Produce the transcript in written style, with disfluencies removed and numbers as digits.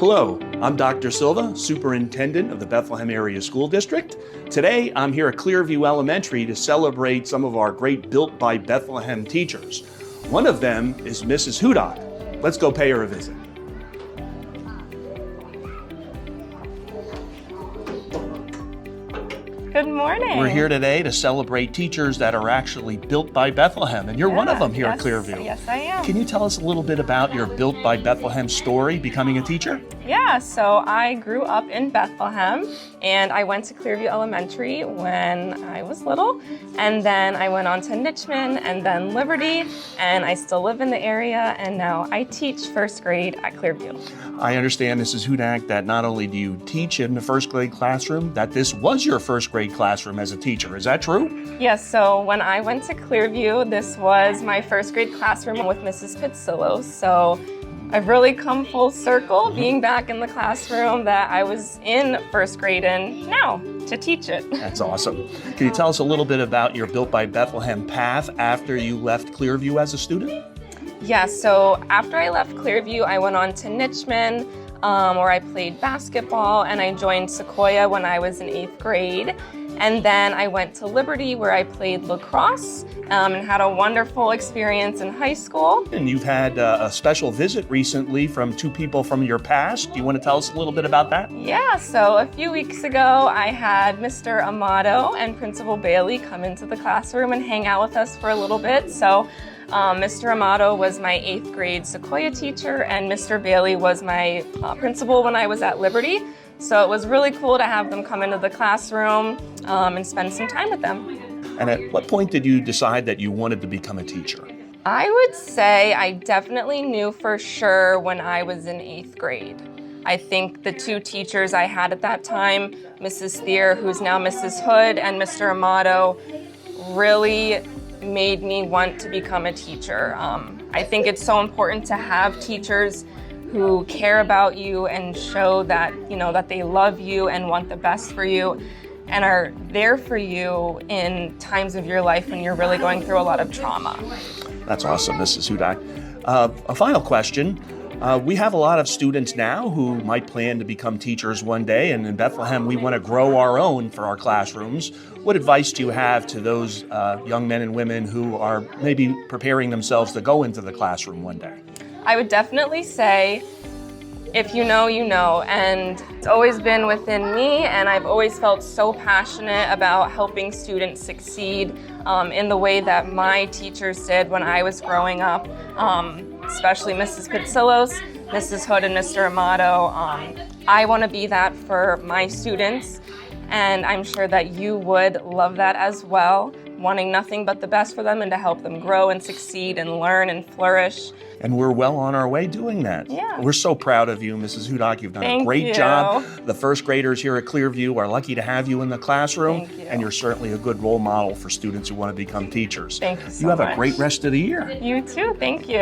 Hello, I'm Dr. Silva, Superintendent of the Bethlehem Area School District. Today, I'm here at Clearview Elementary to celebrate some of our great Built by Bethlehem teachers. One of them is Mrs. Hudock. Let's go pay her a visit. Good morning. We're here today to celebrate teachers that are actually built by Bethlehem, and you're one of them here at Clearview. Yes, I am. Can you tell us a little bit about your Built by Bethlehem story, becoming a teacher? Yeah, so I grew up in Bethlehem, and I went to Clearview Elementary when I was little, and then I went on to Nitchman, and then Liberty, and I still live in the area, and now I teach first grade at Clearview. I understand, Mrs. Hudock, that not only do you teach in the first grade classroom, that this was your first grade classroom as a teacher. Is that true? Yes, so when I went to Clearview, this was my first grade classroom with Mrs. Pitsillos. So I've really come full circle being back in the classroom that I was in first grade and now to teach it. That's awesome. Can you tell us a little bit about your Built by Bethlehem path after you left Clearview as a student? Yeah, so after I left Clearview, I went on to Nitchman, where I played basketball, and I joined Sequoia when I was in 8th grade. And then I went to Liberty, where I played lacrosse and had a wonderful experience in high school. And you've had a special visit recently from two people from your past. Do you want to tell us a little bit about that? Yeah, so a few weeks ago, I had Mr. Amato and Principal Bailey come into the classroom and hang out with us for a little bit. So Mr. Amato was my 8th grade Sequoia teacher, and Mr. Bailey was my principal when I was at Liberty. So it was really cool to have them come into the classroom and spend some time with them. And at what point did you decide that you wanted to become a teacher? I would say I definitely knew for sure when I was in 8th grade. I think the two teachers I had at that time, Mrs. Thier, who's now Mrs. Hood, and Mr. Amato, really made me want to become a teacher. I think it's so important to have teachers who care about you and show that, that they love you and want the best for you and are there for you in times of your life when you're really going through a lot of trauma. That's awesome, Mrs. Hudock. A final question. We have a lot of students now who might plan to become teachers one day, and in Bethlehem we want to grow our own for our classrooms. What advice do you have to those young men and women who are maybe preparing themselves to go into the classroom one day? I would definitely say, if you know, you know, and it's always been within me, and I've always felt so passionate about helping students succeed in the way that my teachers did when I was growing up, especially Mrs. Pitsillos, Mrs. Hood, and Mr. Amato. I want to be that for my students, and I'm sure that you would love that as well, wanting nothing but the best for them and to help them grow and succeed and learn and flourish. And we're well on our way doing that. Yeah. We're so proud of you, Mrs. Hudock. You've done a great job. The first graders here at Clearview are lucky to have you in the classroom. Thank you. And you're certainly a good role model for students who want to become teachers. Thank you so You have much. a great rest of the year. You too. Thank you.